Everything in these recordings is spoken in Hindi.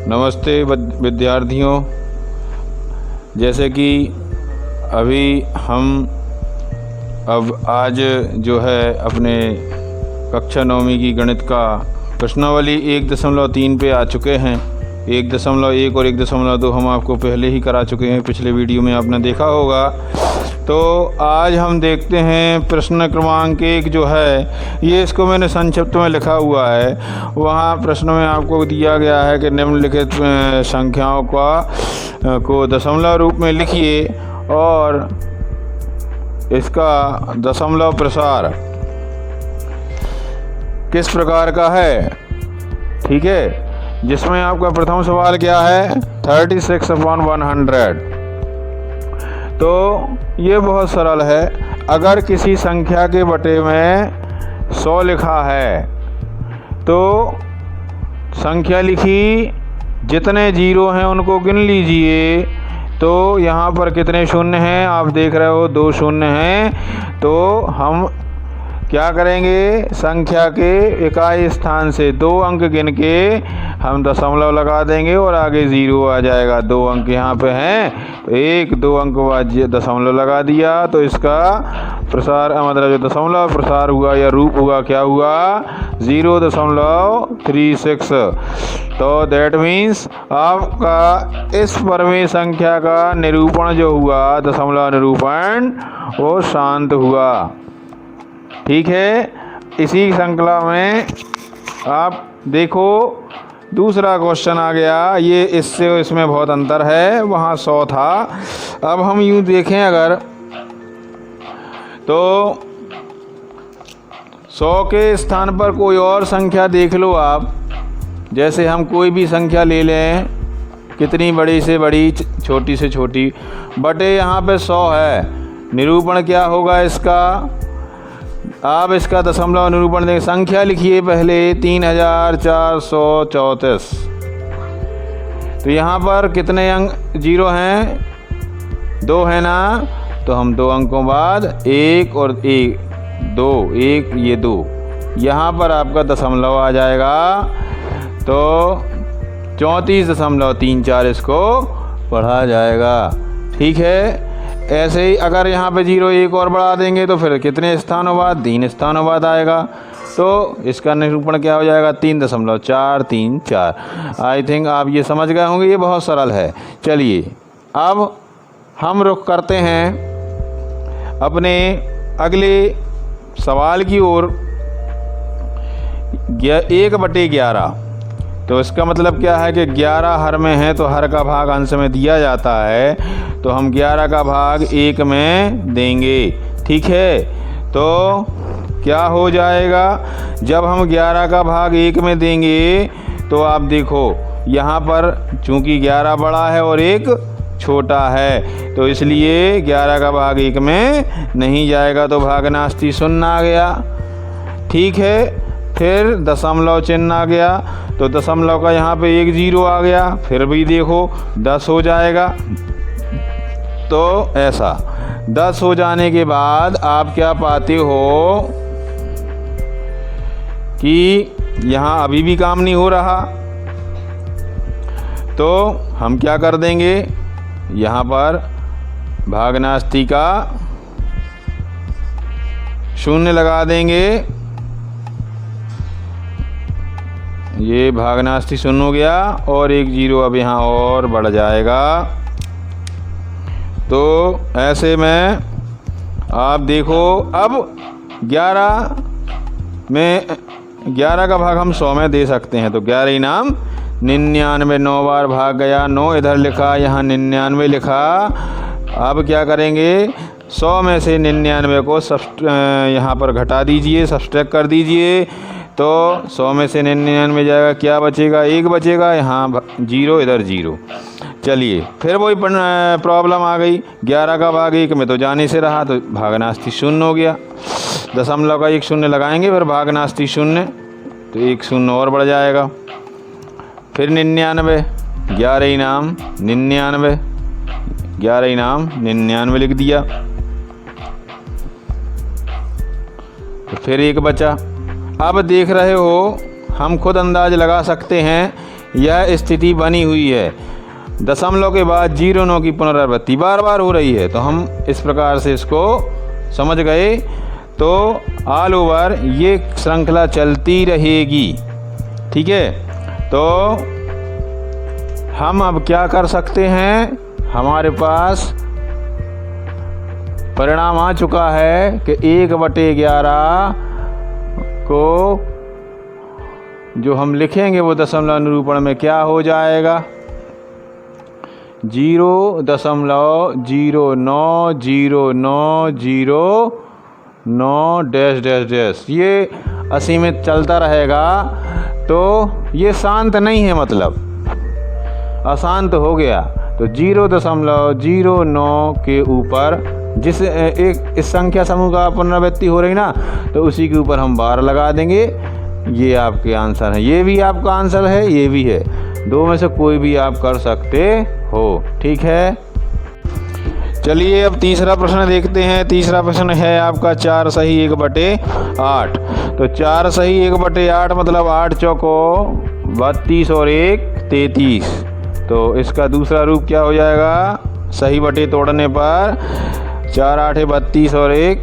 नमस्ते विद्यार्थियों। जैसे कि अभी हम आज जो है अपने कक्षा 9वीं की गणित का प्रश्नावली 1.3 पे आ चुके हैं। 1.1 और 1.2 हम आपको पहले ही करा चुके हैं, पिछले वीडियो में आपने देखा होगा। तो आज हम देखते हैं प्रश्न क्रमांक 1 जो है, ये इसको मैंने संक्षिप्त में लिखा हुआ है। वहाँ प्रश्न में आपको दिया गया है कि निम्नलिखित संख्याओं को दशमलव रूप में लिखिए और इसका दशमलव प्रसार किस प्रकार का है। ठीक है, जिसमें आपका प्रथम सवाल क्या है, 36/100। तो ये बहुत सरल है। अगर किसी संख्या के बटे में 100 लिखा है तो संख्या लिखी, जितने जीरो हैं उनको गिन लीजिए। तो यहाँ पर कितने शून्य हैं, आप देख रहे हो 2 शून्य हैं। तो हम क्या करेंगे, संख्या के इकाई स्थान से 2 अंक गिन के हम दशमलव लगा देंगे और आगे 0 आ जाएगा। 2 अंक यहाँ पे हैं, तो 1-2 अंक बाद दशमलव लगा दिया। तो इसका प्रसार मतलब जो दशमलव प्रसार हुआ या रूप हुआ, क्या हुआ, 0.36। तो दैट मीन्स आपका इस परमेय संख्या का निरूपण जो हुआ, दशमलव निरूपण, वो शांत हुआ। ठीक है, इसी श्रृंखला में आप देखो दूसरा क्वेश्चन आ गया। ये इससे इसमें बहुत अंतर है, वहाँ 100 था। अब हम यूँ देखें अगर, तो 100 के स्थान पर कोई और संख्या देख लो आप। जैसे हम कोई भी संख्या ले लें, कितनी बड़ी से बड़ी, छोटी से छोटी, बटे यहाँ पे 100 है। निरूपण क्या होगा इसका, आप इसका दशमलव निरूपण देंगे। संख्या लिखिए पहले 3434। तो यहाँ पर कितने अंक जीरो हैं, 2 है ना। तो हम 2 अंकों बाद 1 और 1, 2, 1 ये 2, यहाँ पर आपका दशमलव आ जाएगा। तो 34.34 इसको पढ़ा जाएगा। ठीक है, ऐसे ही अगर यहाँ पे 0 1 और बढ़ा देंगे तो फिर कितने स्थानों बाद, 3 स्थानों बाद आएगा। तो इसका निरूपण क्या हो जाएगा, 3.434। आई थिंक आप ये समझ गए होंगे, ये बहुत सरल है। चलिए अब हम रुख करते हैं अपने अगले सवाल की ओर। 1/11। तो इसका मतलब क्या है कि 11 हर में है तो हर का भाग अंश में दिया जाता है। तो हम 11 का भाग 1 में देंगे। ठीक है, तो क्या हो जाएगा, जब हम 11 का भाग 1 में देंगे तो आप देखो यहाँ पर चूँकि 11 बड़ा है और 1 छोटा है, तो इसलिए 11 का भाग 1 में नहीं जाएगा, तो भागनास्ती 0 आ गया। ठीक है, फिर दशमलव चिन्ह आ गया, तो दशमलव का यहाँ पे 1 0 आ गया। फिर भी देखो 10 हो जाएगा। तो ऐसा 10 हो जाने के बाद आप क्या पाते हो कि यहाँ अभी भी काम नहीं हो रहा। तो हम क्या कर देंगे, यहाँ पर भागनास्ती का 0 लगा देंगे। ये भागनास्ती 0 हो गया और 1 0 अब यहाँ और बढ़ जाएगा। तो ऐसे में आप देखो, अब 11 का भाग हम 100 में दे सकते हैं। तो 11 इनाम 99, 9 बार भाग गया, 9 इधर लिखा, यहाँ 99 लिखा। अब क्या करेंगे, 100 में से 99 को यहाँ पर घटा दीजिए, सब्सट्रैक्ट कर दीजिए। तो 100 में से 99 जाएगा, क्या बचेगा, 1 बचेगा, यहाँ 0 इधर 0। चलिए फिर वही प्रॉब्लम आ गई, 11 का भाग 1 में तो जाने से रहा, तो भागनास्ती 0 हो गया। दशमलव का 1 0 लगाएंगे, फिर भागनास्ती 0, तो 1 0 और बढ़ जाएगा। फिर 99, 11 इनाम 99, 11 इनाम 99 लिख दिया। तो फिर 1 बचा। अब देख रहे हो, हम खुद अंदाज लगा सकते हैं यह स्थिति बनी हुई है। दशमलव के बाद 0 की पुनरावृत्ति बार बार हो रही है। तो हम इस प्रकार से इसको समझ गए। तो ऑल ओवर ये श्रृंखला चलती रहेगी। ठीक है, तो हम अब क्या कर सकते हैं, हमारे पास परिणाम आ चुका है कि 1/11 को जो हम लिखेंगे वो दशमलव निरूपण में क्या हो जाएगा, 0.090909 डैश डैश डैश, ये असीमित चलता रहेगा। तो ये शांत नहीं है, मतलब अशांत हो गया। तो 0.09 के ऊपर जिस एक इस संख्या समूह का पुनरावृत्ति हो रही ना, तो उसी के ऊपर हम बार लगा देंगे। ये आपके आंसर है, ये भी आपका आंसर है, ये भी है। दो में से कोई भी आप कर सकते हो। ठीक है, चलिए अब तीसरा प्रश्न देखते हैं। तीसरा प्रश्न है आपका 4 सही 1/8। तो 4 सही 1/8 मतलब 8 चौको 32 और 1 33। तो इसका दूसरा रूप क्या हो जाएगा, सही बटे तोड़ने पर 4 8 32 और 1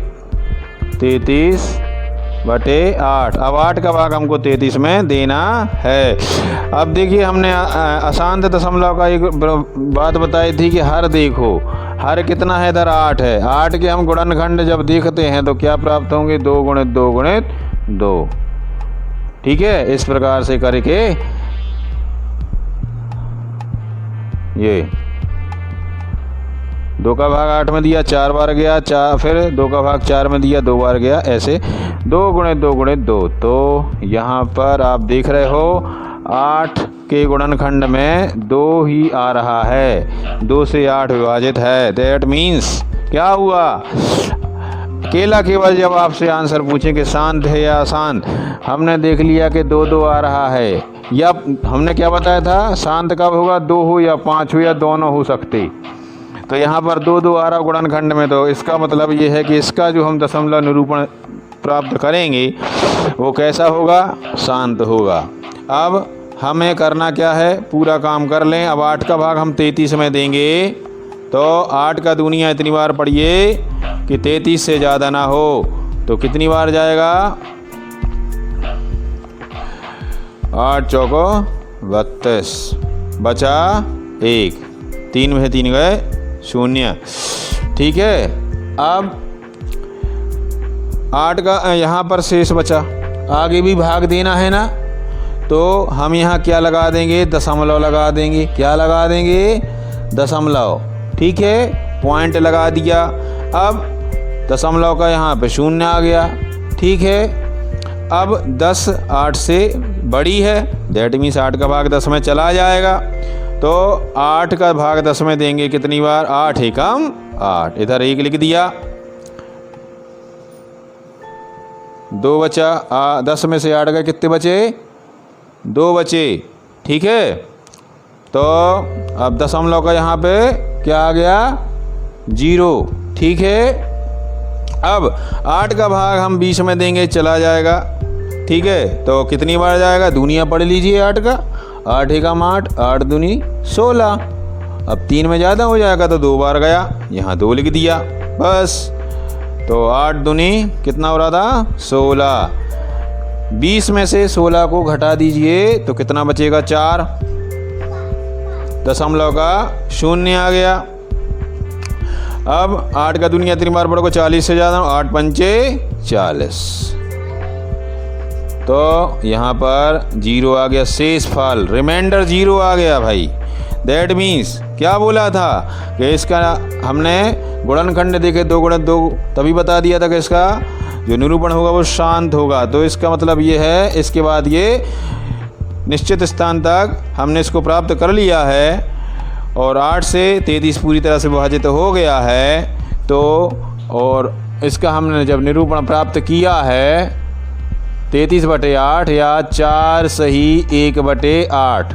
33/8। अब 8 का भाग हमको 33 में देना है। अब देखिए, हमने अशांत दशमलव का एक बात बताई थी कि हर देखो, हर कितना है, इधर 8 है। 8 के हम गुणनखंड जब देखते हैं तो क्या प्राप्त होंगे, 2 × 2 × 2। ठीक है, इस प्रकार से करके ये 2 का भाग 8 में दिया, 4 बार गया, फिर 2 का भाग 4 में दिया, 2 बार गया, ऐसे 2 × 2 × 2। तो यहाँ पर आप देख रहे हो 8 के गुणनखंड में 2 ही आ रहा है, 2 से 8 विभाजित है। दैट मीन्स क्या हुआ, केवल जब आपसे आंसर पूछे कि शांत है या अशांत, हमने देख लिया कि 2 2 आ रहा है। या हमने क्या बताया था, शांत कब होगा, 2 हो या 5 हो या दोनों हो सकते। तो यहाँ पर 2 2 आ रहा गुणनखंड में, तो इसका मतलब ये है कि इसका जो हम दशमलव निरूपण प्राप्त करेंगे वो कैसा होगा, शांत होगा। अब हमें करना क्या है, पूरा काम कर लें। अब 8 का भाग हम 33 में देंगे। तो 8 का दूनिया इतनी बार पढ़िए कि 33 से ज़्यादा ना हो। तो कितनी बार जाएगा, 8 चौको 32, बचा 1, 3 में से 3 गए 0। ठीक है, अब 8 का यहाँ पर शेष बचा, आगे भी भाग देना है ना, तो हम यहाँ क्या लगा देंगे, दशमलव लगा देंगे। क्या लगा देंगे, दशमलव। ठीक है, पॉइंट लगा दिया। अब दशमलव का यहाँ पे 0 आ गया। ठीक है, अब 10 8 से बड़ी है, दैट मीन्स 8 का भाग 10 में चला जाएगा। तो 8 का भाग 10 में देंगे कितनी बार, 8 एकम 8, इधर 1 लिख दिया, 2 बचा। 10 में से 8 गए, कितने बचे, 2 बचे। ठीक है, तो अब दशमलव का यहाँ पे क्या आ गया, 0। ठीक है, अब 8 का भाग हम 20 में देंगे, चला जाएगा। ठीक है, तो कितनी बार जाएगा, दुनिया पढ़ लीजिए 8 का, 8 एकम 8, 8 दूनी 16। अब 3 में ज़्यादा हो जाएगा तो 2 बार गया, यहाँ 2 लिख दिया, बस। तो 8 दूनी कितना हो रहा था, 16। 20 में से 16 को घटा दीजिए तो कितना बचेगा, 4। दशमलव का 0 आ गया। अब 8 का दुनिया 3 बार पढ़ो, 40 से ज़्यादा, 8 पंचे 40। तो यहाँ पर 0 आ गया, शेष फल रिमाइंडर 0 आ गया भाई। दैट मीन्स क्या बोला था कि इसका हमने गुणनखंड देखे 2 × 2, तभी बता दिया था कि इसका जो निरूपण होगा वो शांत होगा। तो इसका मतलब ये है, इसके बाद ये निश्चित स्थान तक हमने इसको प्राप्त कर लिया है और 8 से 33 पूरी तरह से विभाजित हो गया है। तो और इसका हमने जब निरूपण प्राप्त किया है 33/8 या 4 सही 1/8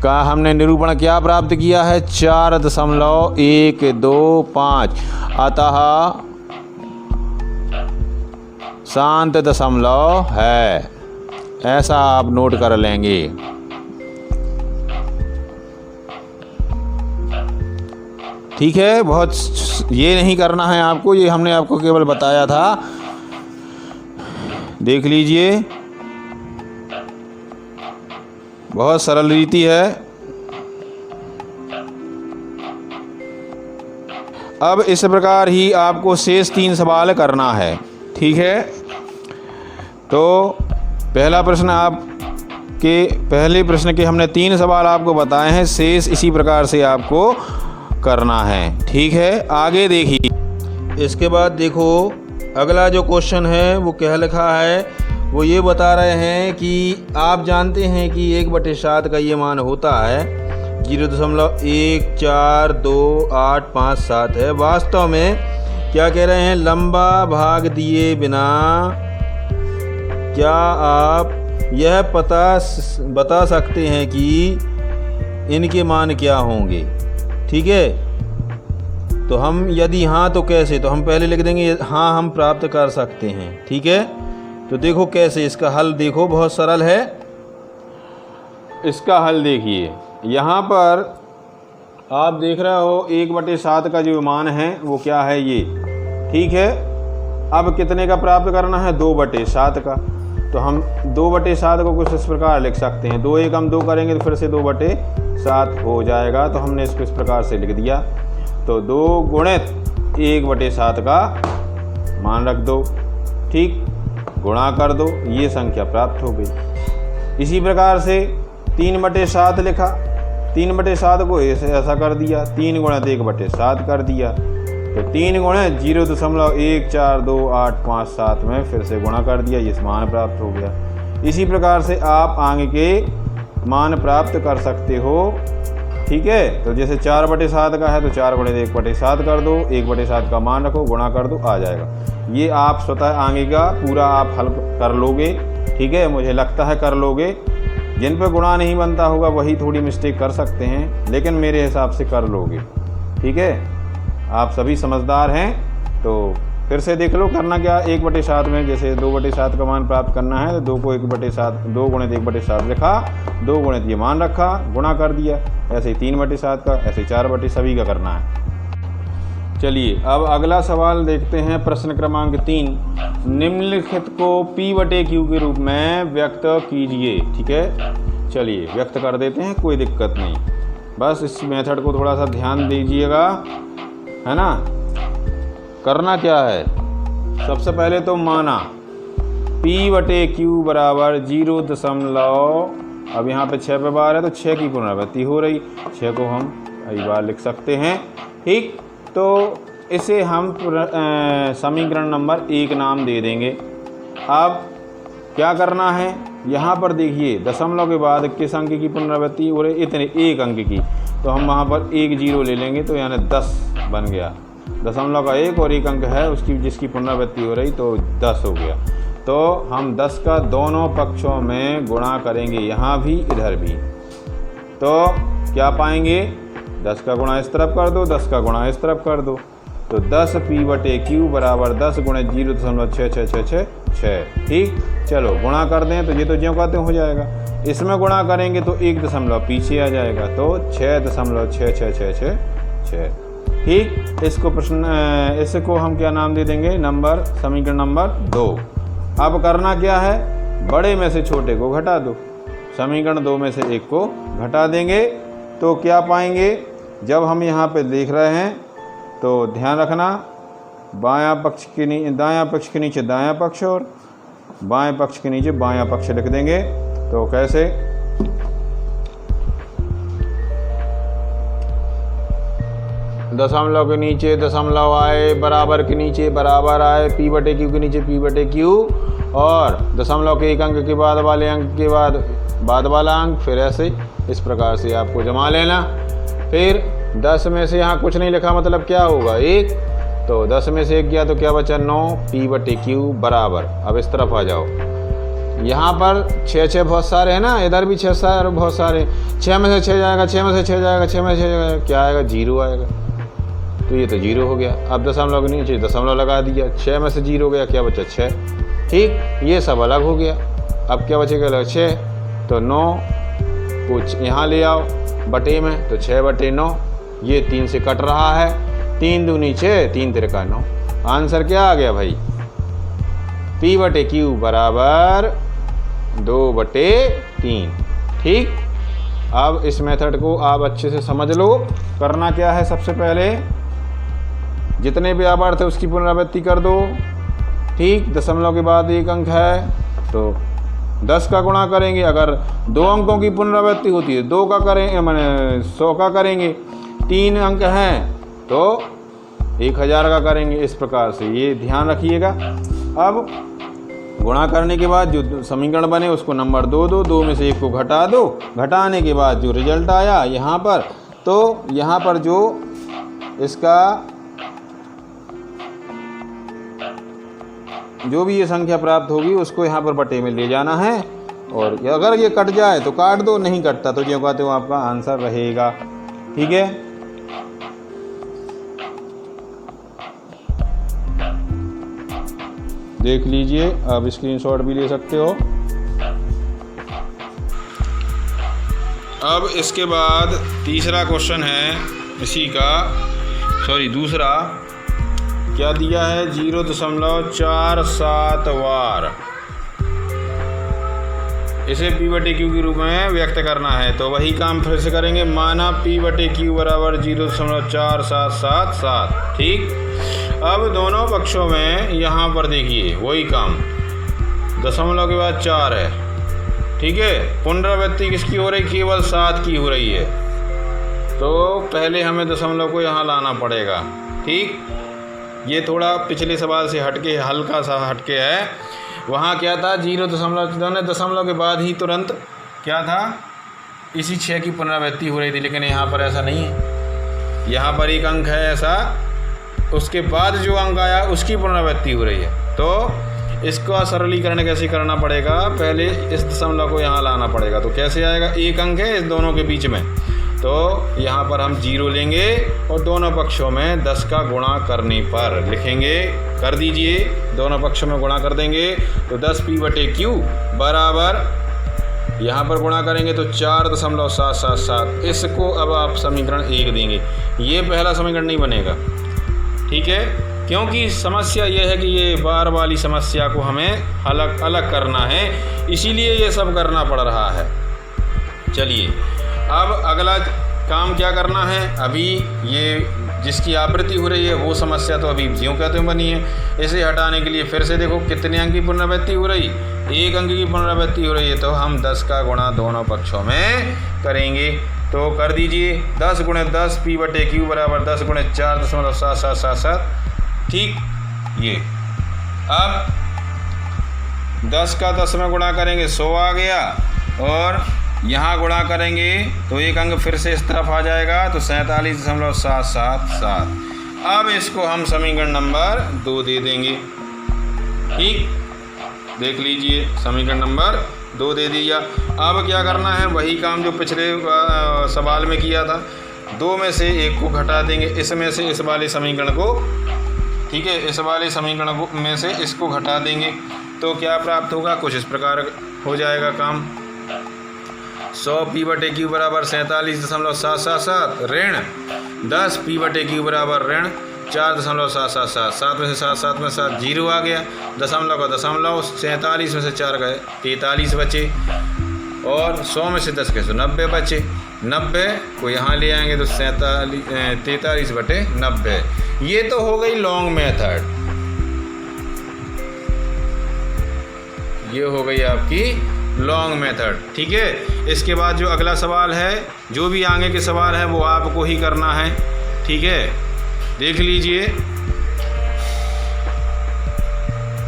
का हमने निरूपण क्या प्राप्त किया है, 4.125। अतः शांत दशमलव है, ऐसा आप नोट कर लेंगे। ठीक है, बहुत ये नहीं करना है आपको, ये हमने आपको केवल बताया था, देख लीजिए, बहुत सरल रीति है। अब इस प्रकार ही आपको शेष 3 सवाल करना है, ठीक है। तो पहला प्रश्न आपके पहले प्रश्न के हमने 3 सवाल आपको बताए हैं, शेष इसी प्रकार से आपको करना है, ठीक है। आगे देखिए, इसके बाद देखो अगला जो क्वेश्चन है वो क्या लिखा है, वो ये बता रहे हैं कि आप जानते हैं कि 1/7 का ये मान होता है 0.14287 है। वास्तव में क्या कह रहे हैं, लंबा भाग दिए बिना क्या आप यह बता सकते हैं कि इनके मान क्या होंगे, ठीक है। तो हम यदि हाँ तो कैसे, तो हम पहले लिख देंगे हाँ हम प्राप्त कर सकते हैं, ठीक है। तो देखो कैसे, इसका हल देखो, बहुत सरल है। इसका हल देखिए, यहाँ पर आप देख रहे हो 1/7 का जो मान है वो क्या है ये, ठीक है। अब कितने का प्राप्त करना है, 2/7 का। तो हम 2/7 को कुछ इस प्रकार लिख सकते हैं, 2 1 हम 2 करेंगे तो फिर से 2/7 हो जाएगा। तो हमने इसको इस प्रकार से लिख दिया, तो 2 गुणित 1/7 का मान रख दो, ठीक, गुणा कर दो, ये संख्या प्राप्त हो गई। इसी प्रकार से 3/7 लिखा, 3/7 को ऐसा कर दिया, 3 गुणित 1/7 कर दिया, तो 3 गुणित 0.14287 में फिर से गुणा कर दिया, ये मान प्राप्त हो गया। इसी प्रकार से आप आगे के मान प्राप्त कर सकते हो, ठीक है। तो जैसे 4/7 का है तो 4 गुणित 1/7 कर दो, 1/7 का मान रखो, गुणा कर दो, आ जाएगा। ये आप स्वतः आगे का पूरा आप हल कर लोगे, ठीक है, मुझे लगता है कर लोगे। जिन पर गुणा नहीं बनता होगा वही थोड़ी मिस्टेक कर सकते हैं, लेकिन मेरे हिसाब से कर लोगे, ठीक है। आप सभी समझदार हैं। तो फिर से देख लो करना क्या, 1/7 में जैसे 2/7 का मान प्राप्त करना है तो 2 को 1/7 2 गुणित 1/7 लिखा, 2 गुणित ये मान रखा, गुणा कर दिया। ऐसे ही 3/7 का, ऐसे 4 सभी का करना है। चलिए अब अगला सवाल देखते हैं, प्रश्न क्रमांक 3। निम्नलिखित को P/Q के रूप में व्यक्त कीजिए, ठीक है। चलिए व्यक्त कर देते हैं, कोई दिक्कत नहीं, बस इस मेथड को थोड़ा सा ध्यान दीजिएगा, है ना। करना क्या है, सबसे पहले तो माना P/Q बराबर 0. अब यहाँ पे 6 पे बार है तो 6 की पुनरावृत्ति हो रही, 6 को हम कई बार लिख सकते हैं, ठीक। तो इसे हम समीकरण नंबर 1 नाम दे देंगे। अब क्या करना है, यहाँ पर देखिए दशमलव के बाद किस अंक की पुनरावृत्ति हो रही, इतने 1 अंक की, तो हम वहाँ पर 1 0 ले लेंगे, तो यानी 10 बन गया। दशमलव का 1 और 1 अंक है उसकी जिसकी पुनरावृत्ति हो रही, तो 10 हो गया। तो हम 10 का दोनों पक्षों में गुणा करेंगे, यहाँ भी इधर भी, तो क्या पाएंगे, 10 का गुणा इस तरफ कर दो, 10 का गुणा इस तरफ कर दो, तो 10 P/Q बराबर 10 गुणित 0.6666, ठीक। चलो गुणा कर दें तो ये तो ज्यों कहते हो जाएगा, इसमें गुणा करेंगे तो 1 दशमलव पीछे आ जाएगा, तो 6.6666, ठीक। इसको हम क्या नाम दे देंगे, नंबर समीकरण नंबर 2। अब करना क्या है, बड़े में से छोटे को घटा दो, समीकरण 2 में से 1 को घटा देंगे, तो क्या पाएंगे, जब हम यहाँ पे देख रहे हैं तो ध्यान रखना, दायां पक्ष के नीचे दायां पक्ष और बाएं पक्ष के नीचे बायां पक्ष लिख देंगे। तो कैसे, दशमलव के नीचे दशमलव आए, बराबर के नीचे बराबर आए, P/Q के नीचे P/Q, और दशमलव के 1 अंक के बाद वाले अंक के बाद वाला अंक, फिर ऐसे इस प्रकार से आपको जमा लेना। फिर 10 में से यहाँ कुछ नहीं लिखा, मतलब क्या होगा 1, तो 10 में से 1 गया तो क्या बचा 9, P/Q बराबर। अब इस तरफ आ जाओ, यहाँ पर 6 बहुत सारे हैं ना, इधर भी 6 बहुत सारे, 6 में से 6 जाएगा, 6 में से 6 जाएगा, 6 में से 6 जाएगा, क्या आएगा 0 आएगा, तो ये तो 0 हो गया। अब दशमलव के नीचे दशमलव लगा दिया, 6 में से 0 गया, क्या बचा 6, ठीक। ये सब अलग हो गया। अब क्या बचेगा अलग, 6, तो 9 कुछ यहाँ ले आओ बटे में, तो 6/9, ये 3 से कट रहा है, 3 दूनी 6, 3 तिरका 9। आंसर क्या आ गया भाई? P/Q बराबर 2/3। ठीक, अब इस मेथड को आप अच्छे से समझ लो। करना क्या है, सबसे पहले जितने भी आवर्त है उसकी पुनरावृत्ति कर दो। ठीक, दशमलव के बाद 1 अंक है तो 10 का गुणा करेंगे। अगर 2 अंकों की पुनरावृत्ति होती है 2 का करेंगे, मैंने 100 का करेंगे। 3 अंक हैं तो 1000 का करेंगे। इस प्रकार से ये ध्यान रखिएगा। अब गुणा करने के बाद जो समीकरण बने उसको नंबर 2 दो, 2 में से 1 को घटा दो। घटाने के बाद जो रिजल्ट आया यहाँ पर, तो यहाँ पर जो इसका जो भी ये संख्या प्राप्त होगी उसको यहाँ पर बटे में ले जाना है। और अगर ये कट जाए तो काट दो, नहीं कटता तो जो कहते हो आपका आंसर रहेगा। ठीक है, देख लीजिए, आप स्क्रीनशॉट भी ले सकते हो। अब इसके बाद तीसरा क्वेश्चन है इसी का, दूसरा क्या दिया है? 0.47 वार। इसे P/Q के रूप में व्यक्त करना है, तो वही काम फिर से करेंगे। माना P/Q बराबर 0.4777। ठीक, अब दोनों पक्षों में यहाँ पर देखिए वही काम, दशमलव के बाद 4 है। ठीक है, पुनरावृत्ति किसकी हो रही? केवल 7 की हो रही है, तो पहले हमें दशमलव को यहाँ लाना पड़ेगा। ठीक, ये थोड़ा पिछले सवाल से हटके, हल्का सा हटके है। वहाँ क्या था? 0.0 के बाद ही तुरंत क्या था? इसी 6 की पुनरावृत्ति हो रही थी, लेकिन यहाँ पर ऐसा नहीं है। यहाँ पर एक अंक है ऐसा, उसके बाद जो अंक आया उसकी पुनरावृत्ति हो रही है। तो इसका सरलीकरण कैसे करना पड़ेगा? पहले इस दशमलव को यहाँ लाना पड़ेगा। तो कैसे आएगा? एक अंक है इस दोनों के बीच में, तो यहाँ पर हम 0 लेंगे और दोनों पक्षों में 10 का गुणा करने पर लिखेंगे। कर दीजिए, दोनों पक्षों में गुणा कर देंगे तो 10 P/Q बराबर, यहाँ पर गुणा करेंगे तो 4.777। इसको अब आप समीकरण 1 देंगे। ये पहला समीकरण नहीं बनेगा। ठीक है, क्योंकि समस्या यह है कि ये बार वाली समस्या को हमें अलग अलग करना है, इसीलिए ये सब करना पड़ रहा है। चलिए, अब अगला काम क्या करना है? अभी ये जिसकी आवृत्ति हो रही है वो समस्या तो अभी ज्यों कहते हैं बनी है। इसे हटाने के लिए फिर से देखो कितने अंक की पुनरावृत्ति हो रही? 1 अंक की पुनरावृत्ति हो रही है, तो हम 10 का गुणा दोनों पक्षों में करेंगे। तो कर दीजिए, 10 × 10 P/Q बराबर 10 × 4.7777। ठीक, ये अब 10 का 10 में गुणा करेंगे 100 आ गया, और यहाँ गुणा करेंगे तो एक अंक फिर से इस तरफ आ जाएगा, तो 47.777। अब इसको हम समीकरण नंबर 2 दे देंगे। ठीक, देख लीजिए, समीकरण नंबर 2 दे दिया। अब क्या करना है? वही काम जो पिछले सवाल में किया था। 2 में से 1 को घटा देंगे, इसमें से इस वाले समीकरण को। ठीक है, इस वाले समीकरण में से इसको घटा देंगे तो क्या प्राप्त होगा? कुछ इस प्रकार हो जाएगा काम। 100 P/Q बराबर 47.777 ऋण 10 P/Q बराबर ऋण 4.777। 7 में से 7, 7 में 7, 0 आ गया। दशमलव का दशमलव, 47 में से 4 गए, 43 बचे, और 100 में से 10 गए तो 90 बचे। 90 को यहाँ ले आएंगे तो 43/90। ये तो हो गई लॉन्ग मेथड, ये हो गई आपकी लॉन्ग मेथड। ठीक है, इसके बाद जो अगला सवाल है, जो भी आगे के सवाल है वो आपको ही करना है। ठीक है, देख लीजिए,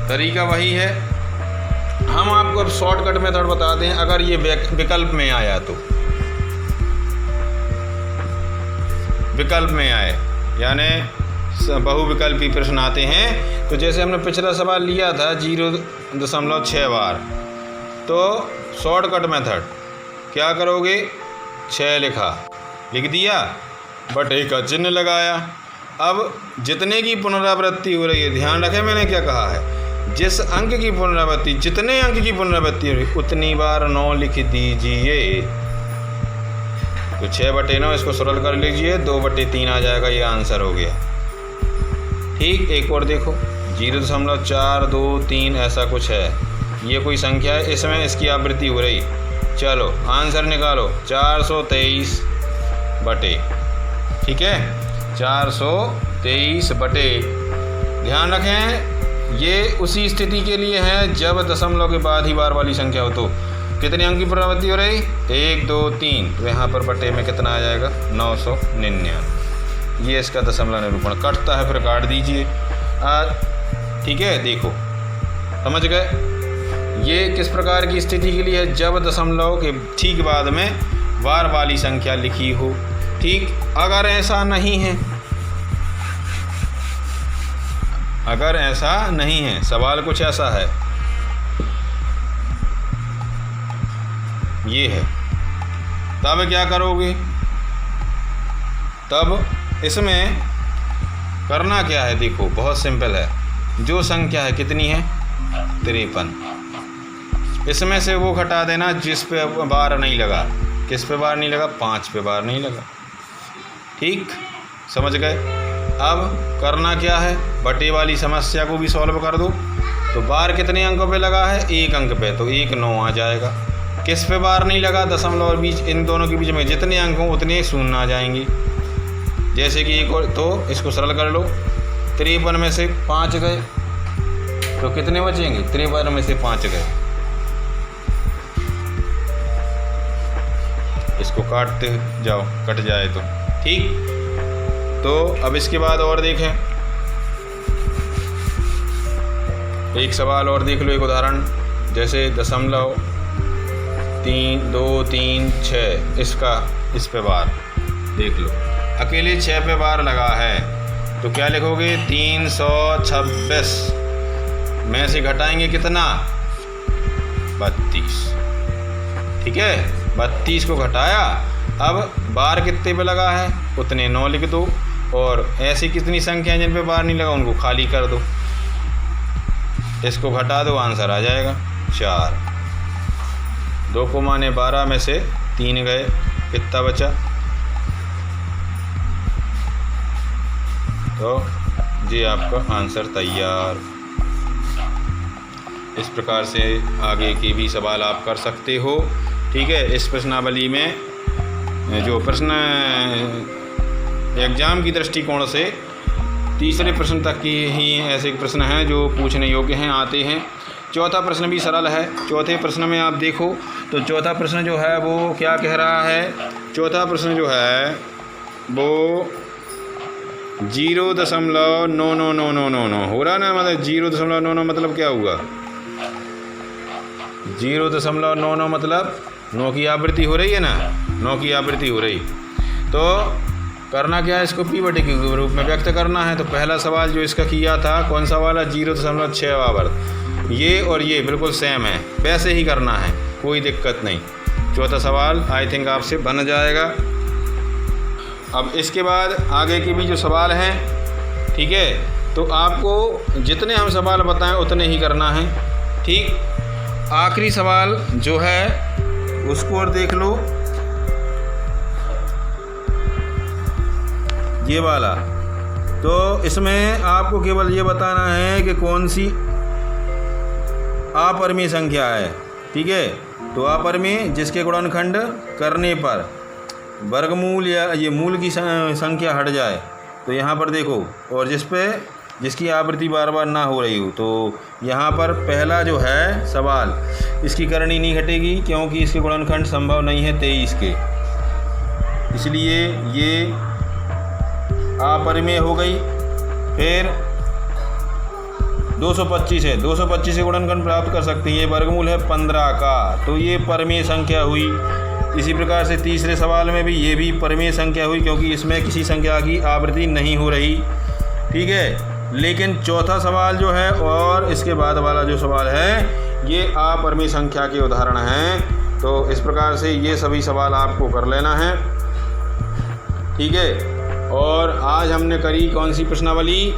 तरीका वही है। हम आपको अब शॉर्टकट मेथड बताते हैं। अगर ये विकल्प में आया तो, विकल्प में आए यानी बहुविकल्पी प्रश्न आते हैं, तो जैसे हमने पिछला सवाल लिया था 0.6 बार, तो शॉर्टकट मेथड क्या करोगे? 6 लिख दिया, बटे का चिन्ह लगाया। अब जितने की पुनरावृत्ति हो रही है, ध्यान रखें मैंने क्या कहा है, जिस अंक की पुनरावृत्ति, जितने अंक की पुनरावृत्ति हो रही उतनी बार 9 लिख दीजिए। तो 6/9 इसको सरल कर लीजिए, 2/3 आ जाएगा, ये आंसर हो गया। ठीक, एक और देखो 0.423 ऐसा कुछ है, ये कोई संख्या है, इसमें इसकी आवृत्ति हो रही। चलो आंसर निकालो 423 बटे, ठीक है 423 बटे। ध्यान रखें ये उसी स्थिति के लिए है जब दशमलव के बाद ही बार वाली संख्या हो। तो कितने अंक की पुनरावृत्ति हो रही? 1 2 3, तो यहाँ पर बटे में कितना आ जाएगा? 999। ये इसका दशमलव निरूपण कटता है, फिर काट दीजिए। ठीक है, देखो समझ गए ये किस प्रकार की स्थिति के लिए है? जब दशमलव के ठीक बाद में बार वाली संख्या लिखी हो। ठीक, अगर ऐसा नहीं है, अगर ऐसा नहीं है, सवाल कुछ ऐसा है, ये है, तब क्या करोगे? तब इसमें करना क्या है? देखो बहुत सिंपल है। जो संख्या है कितनी है? 53। इसमें से वो घटा देना जिस पे बार नहीं लगा। किस पे बार नहीं लगा? 5 पे बार नहीं लगा। ठीक, समझ गए? अब करना क्या है? बटे वाली समस्या को भी सॉल्व कर दो। तो बार कितने अंकों पे लगा है? 1 अंक पे, तो 1 9 आ जाएगा। किस पे बार नहीं लगा? दशमलव और बीच, इन दोनों के बीच में जितने अंक हों उतने शून्य आ जाएंगे। जैसे कि एक और, तो इसको सरल कर लो। 53 में से 5 गए तो कितने बचेंगे? 53 में से 5 गए, इसको काटते जाओ, कट जाए तो। ठीक, तो अब इसके बाद और देखें, एक सवाल और देख लो, एक उदाहरण। जैसे 0.236, इसका इस पे बार देख लो, अकेले 6 पे बार लगा है, तो क्या लिखोगे? 326 में से घटाएंगे कितना? 32। ठीक है, 32 को घटाया। अब बार कितने पे लगा है? उतने 9 लिख दो, और ऐसी कितनी संख्या जिन पे बार नहीं लगा उनको खाली कर दो। इसको घटा दो, आंसर आ जाएगा 4। 2 को माने 12 में से 3 गए, कितना बचा? तो जी आपका आंसर तैयार। इस प्रकार से आगे के भी सवाल आप कर सकते हो। ठीक है, इस प्रश्नावली में जो प्रश्न एग्ज़ाम की दृष्टिकोण से तीसरे प्रश्न तक की ही ऐसे प्रश्न हैं जो पूछने योग्य हैं, आते हैं। चौथा प्रश्न भी सरल है। चौथे प्रश्न में आप देखो तो चौथा प्रश्न जो है वो क्या कह रहा है? चौथा प्रश्न जो है वो 0.99999 हो रहा ना, मतलब 0.99 मतलब क्या हुआ? 0.99 मतलब 9 की आवृत्ति हो रही है ना, 9 की आवृत्ति हो रही। तो करना क्या है? इसको p बटे q के रूप में व्यक्त करना है। तो पहला सवाल जो इसका किया था, कौन सा वाला? 0.6 आवर्त। ये और ये बिल्कुल सेम है, वैसे ही करना है, कोई दिक्कत नहीं। चौथा सवाल आई थिंक आपसे बन जाएगा। अब इसके बाद आगे के भी जो सवाल हैं, ठीक है, तो आपको जितने हम सवाल बताएं उतने ही करना है। ठीक, आखिरी सवाल जो है उसको और देख लो, ये वाला। तो इसमें आपको केवल ये बताना है कि कौन सी अपरिमेय संख्या है। ठीक है, तो अपरिमेय जिसके गुणनखंड करने पर वर्गमूल या ये मूल की संख्या हट जाए, तो यहाँ पर देखो, और जिसकी आवृत्ति बार बार ना हो रही हो। तो यहाँ पर पहला जो है सवाल, इसकी करनी नहीं हटेगी क्योंकि इसके गुणनखंड संभव नहीं है 23 के, इसलिए ये अपरिमेय हो गई। फिर 225 है, 225 से गुणनखंड प्राप्त कर सकते हैं, ये वर्गमूल है 15 का, तो ये परिमेय संख्या हुई। इसी प्रकार से तीसरे सवाल में भी ये भी परिमेय संख्या हुई क्योंकि इसमें किसी संख्या की आवृत्ति नहीं हो रही। ठीक है, लेकिन चौथा सवाल जो है और इसके बाद वाला जो सवाल है ये अपरिमेय संख्या के उदाहरण हैं। तो इस प्रकार से ये सभी सवाल आपको कर लेना है। ठीक है, और आज हमने करी कौन सी प्रश्नावली?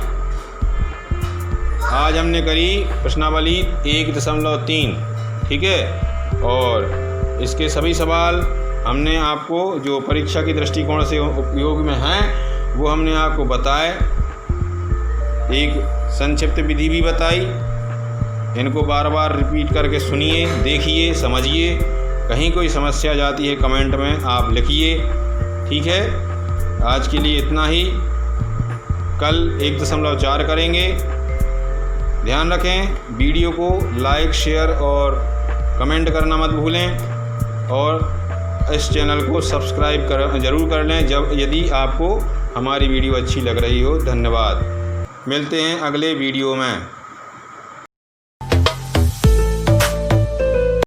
आज हमने करी प्रश्नावली 1.3। ठीक है, और इसके सभी सवाल हमने आपको जो परीक्षा की दृष्टिकोण से उपयोग में हैं वो हमने आपको बताए, एक संक्षिप्त विधि भी बताई। इनको बार बार रिपीट करके सुनिए, देखिए, समझिए। कहीं कोई समस्या जाती है कमेंट में आप लिखिए। ठीक है, आज के लिए इतना ही। कल 1.4 करेंगे। ध्यान रखें, वीडियो को लाइक, शेयर और कमेंट करना मत भूलें, और इस चैनल को सब्सक्राइब ज़रूर कर लें यदि आपको हमारी वीडियो अच्छी लग रही हो। धन्यवाद। मिलते हैं अगले वीडियो में।